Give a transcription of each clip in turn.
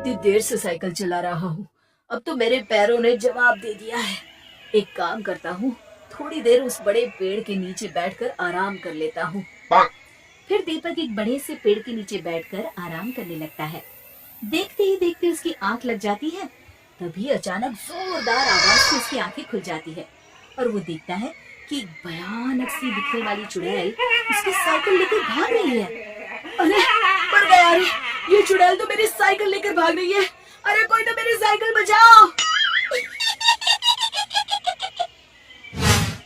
कितनी देर से साइकिल चला रहा हूँ। अब तो मेरे पैरों ने जवाब दे दिया है। एक काम करता हूँ, थोड़ी देर उस बड़े पेड़ के नीचे बैठकर आराम कर लेता हूँ। फिर दीपक एक बड़े से पेड़ के नीचे बैठकर आराम करने लगता है। देखते ही देखते उसकी आंख लग जाती है। तभी अचानक जोरदार आवाज से उसकी आंखें खुल जाती है और वो देखता है कि एक भयानक सी दिखने वाली चुड़ैल उसकी साइकिल लेकर भाग रही है। अरे मर गया रे, ये चुड़ैल तो मेरी साइकिल लेकर भाग रही है। अरे कोई तो मेरी साइकिल बचाओ।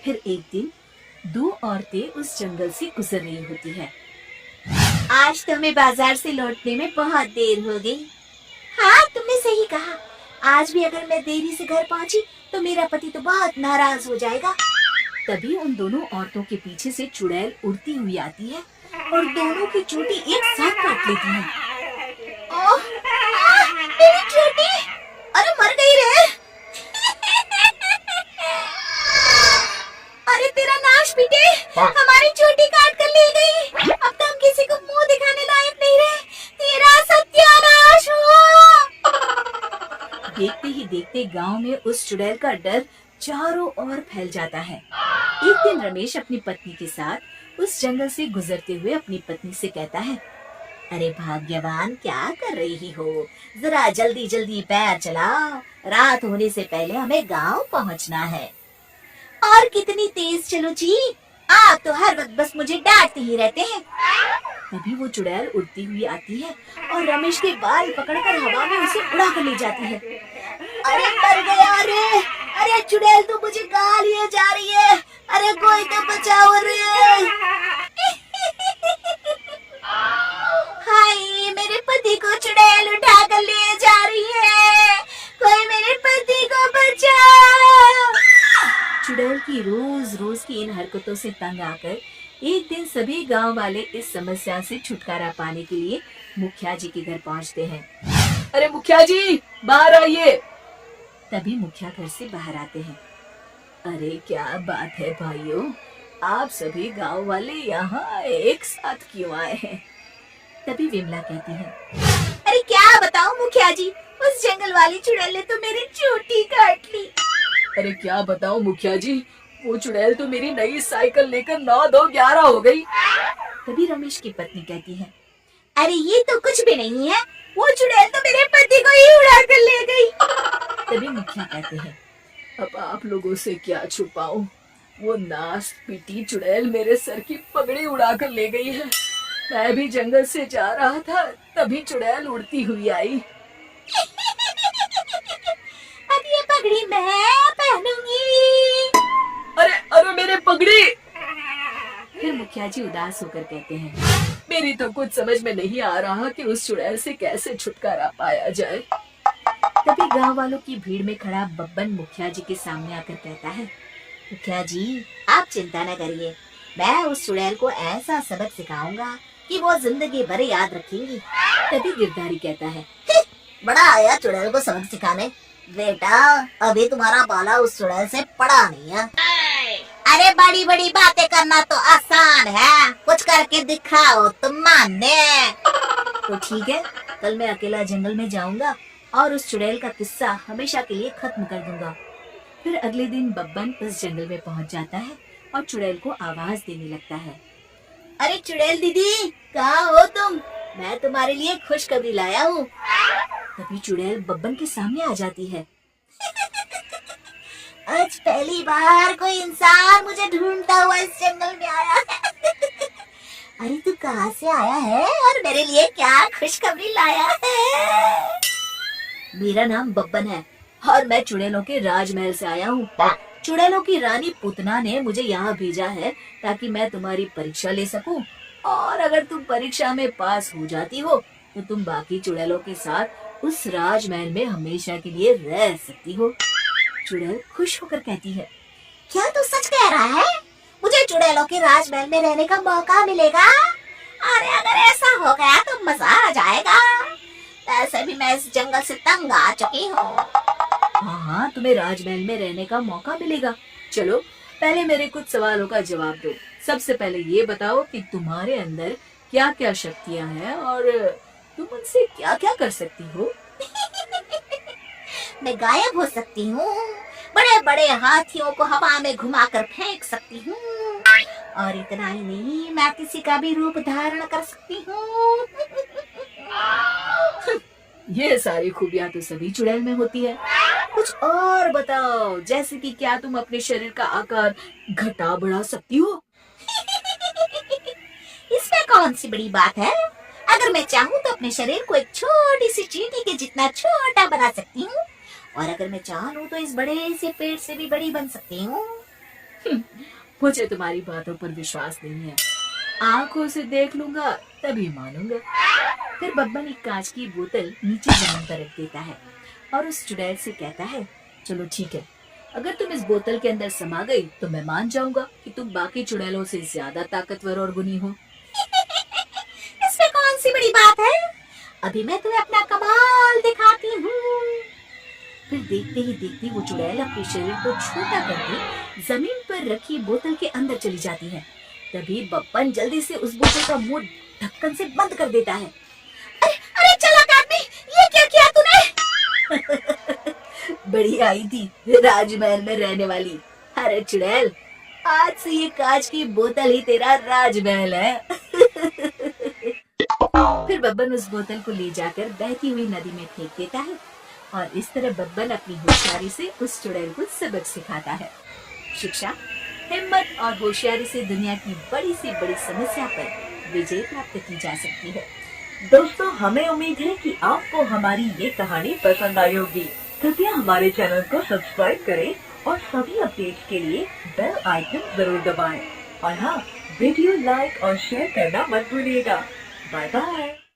फिर एक दिन दो औरतें उस जंगल से गुजर रही होती है। आज तो हमें बाजार से लौटने में बहुत देर हो गई। हाँ, तुमने सही कहा। आज भी अगर मैं देरी से घर पहुंची तो मेरा पति तो बहुत नाराज हो जाएगा। तभी उन दोनों औरतों के पीछे से चुड़ैल उड़ती हुई आती है और दोनों की चोटी एक साथ काट लेती है। ओह, मेरी चोटी! अरे मर गई रे! अरे तेरा नाश बीते! हमारी चोटी काट कर ले गई। अब तो हम किसी को मुंह दिखाने लायक नहीं रहे। तेरा सत्यानाश हो! देखते ही देखते गांव में उस चुड़ैल का डर चारों ओर फैल जाता है। एक दिन रमेश अपनी पत्नी के साथ उस जंगल से गुजरते हुए अपनी पत्नी से कहता है, अरे भाग्यवान, क्या कर रही हो? जरा जल्दी जल्दी पैर चलाओ, रात होने से पहले हमें गांव पहुंचना है। और कितनी तेज चलो जी, आप तो हर वक्त बस मुझे डांटते ही रहते हैं। तभी वो चुड़ैल उड़ती हुई आती है और रमेश के बाल पकड़कर हवा में उसे उड़ा कर ले जाती है। अरे मर गया रे! अरे चुड़ैल तो मुझे खा लिए जा रही है। अरे कोई तो बचाओ रे! हाय, मेरे पति को चुड़ैल उठा कर ले जा रही है। कोई मेरे पति को बचाओ! चुड़ैल की रोज रोज की इन हरकतों से तंग आकर एक दिन सभी गांव वाले इस समस्या से छुटकारा पाने के लिए मुखिया जी के घर पहुंचते हैं। अरे मुखिया जी, बाहर आइए। तभी मुखिया घर से बाहर आते हैं। अरे क्या बात है भाइयों, आप सभी गांव वाले यहाँ एक साथ क्यों आए हैं? तभी विमला कहती है, अरे क्या बताऊं मुखिया जी, उस जंगल वाली चुड़ैल ने तो मेरी चोटी काट ली। अरे क्या बताऊं मुखिया जी, वो चुड़ैल तो मेरी नई साइकिल लेकर 9-2-11 हो गई। तभी रमेश की पत्नी कहती है, अरे ये तो कुछ भी नहीं है, वो चुड़ैल तो मेरे पति को ही उड़ा कर ले गई। तभी मुखिया कहते हैं, अब आप लोगों से क्या छुपाऊं, वो नाश पीटी चुड़ैल मेरे सर की पगड़ी उड़ा कर ले गई है। मैं भी जंगल से जा रहा था, तभी चुड़ैल उड़ती हुई आई। अब ये पगड़ी मैं पहनूंगी। अरे अरे मेरे पगड़ी! फिर मुखिया जी उदास होकर कहते हैं, मेरी तो कुछ समझ में नहीं आ रहा कि उस चुड़ैल से कैसे छुटकारा पाया जाए। तभी गांव वालों की भीड़ में खड़ा बब्बन मुखिया जी के सामने आकर कहता है, मुखिया जी, आप चिंता न करिए, मैं उस चुड़ैल को ऐसा सबक सिखाऊंगा कि वो जिंदगी भर याद रखेंगी। तभी गिरधारी कहता है, बड़ा आया चुड़ैल को सबक सिखाने। बेटा, अभी तुम्हारा बाला उस चुड़ैल से पड़ा नहीं है। अरे बड़ी बड़ी बातें करना तो आसान है, कुछ करके दिखाओ तुम मानने। तो ठीक है, कल मैं अकेला जंगल में जाऊंगा और उस चुड़ैल का किस्सा हमेशा के लिए खत्म कर दूंगा। फिर अगले दिन बब्बन उस जंगल में पहुंच जाता है और चुड़ैल को आवाज देने लगता है, अरे चुड़ैल दीदी, कहाँ हो तुम? मैं तुम्हारे लिए खुशखबरी लाया हूँ। तभी चुड़ैल बब्बन के सामने आ जाती है। आज पहली बार कोई इंसान मुझे ढूंढता हुआ इस जंगल में आया है। अरे तू कहाँ से आया है और मेरे लिए क्या खुशखबरी लाया है? मेरा नाम बब्बन है और मैं चुड़ैलों के राजमहल से आया हूँ। चुड़ैलों की रानी पूतना ने मुझे यहाँ भेजा है ताकि मैं तुम्हारी परीक्षा ले सकूं, और अगर तुम परीक्षा में पास हो जाती हो तो तुम बाकी चुड़ैलों के साथ उस राजमहल में हमेशा के लिए रह सकती हो। चुड़ैल खुश होकर कहती है, क्या तू सच कह रहा है? मुझे चुड़ैलों के राजमहल में रहने का मौका मिलेगा? अरे अगर ऐसा हो गया तो मजा आ जाएगा। वैसे भी मैं इस जंगल से तंग आ चुकी हूँ। हाँ हाँ, तुम्हें राजमहल में रहने का मौका मिलेगा। चलो पहले मेरे कुछ सवालों का जवाब दो। सबसे पहले ये बताओ कि तुम्हारे अंदर क्या क्या शक्तियाँ हैं और तुम उनसे क्या क्या कर सकती हो। मैं गायब हो सकती हूँ, बड़े बड़े हाथियों को हवा में घुमाकर फेंक सकती हूँ, और इतना ही नहीं, मैं किसी का भी रूप धारण कर सकती हूँ। ये सारी खूबियां तो सभी चुड़ैल में होती है। कुछ और बताओ, जैसे कि क्या तुम अपने शरीर का आकार घटा बढ़ा सकती हो? इसमें कौन सी बड़ी बात है? अगर मैं चाहूँ तो अपने शरीर को एक छोटी सी चींटी के जितना छोटा बना सकती हूँ, और अगर मैं चाहूँ तो इस बड़े से पेड़ से भी बड़ी बन सकती हूँ। मुझे तुम्हारी बातों पर विश्वास नहीं है। आंखों से देख लूंगा तभी मानूंगा। फिर बब्बन एक कांच की बोतल नीचे जमीन पर रख देता है और उस चुड़ैल से कहता है, चलो ठीक है, अगर तुम इस बोतल के अंदर समा गई तो मैं मान जाऊंगा कि तुम बाकी चुड़ैलों से ज्यादा ताकतवर और गुनी हो। इसमें कौन सी बड़ी बात है? अभी मैं तुम्हें अपना कमाल दिखाती हूँ। फिर देखते ही देखते वो चुड़ैल अपने शरीर को छोटा करके जमीन पर रखी बोतल के अंदर चली जाती है। तभी बब्बन जल्दी से उस बोतल का मुंह ढक्कन से बंद कर देता है। अरे चालाक आदमी, ये क्या किया तूने? बड़ी आई थी राजमहल में रहने वाली। अरे चुड़ैल, आज से ये कांच की बोतल ही तेरा राजमहल है। फिर बब्बन उस बोतल को ले जाकर बहती हुई नदी में फेंक देता है और इस तरह बब्बन अपनी होशियारी से उस चुड़ैल को सबक सिखाता है। शिक्षा, हिम्मत और होशियारी से दुनिया की बड़ी से बड़ी समस्या पर विजय प्राप्त की जा सकती है। दोस्तों, हमें उम्मीद है कि आपको हमारी ये कहानी पसंद आई होगी। कृपया हमारे चैनल को सब्सक्राइब करें और सभी अपडेट्स के लिए बेल आइकन जरूर दबाएं। और हाँ, वीडियो लाइक और शेयर करना मत भूलिएगा। Bye bye.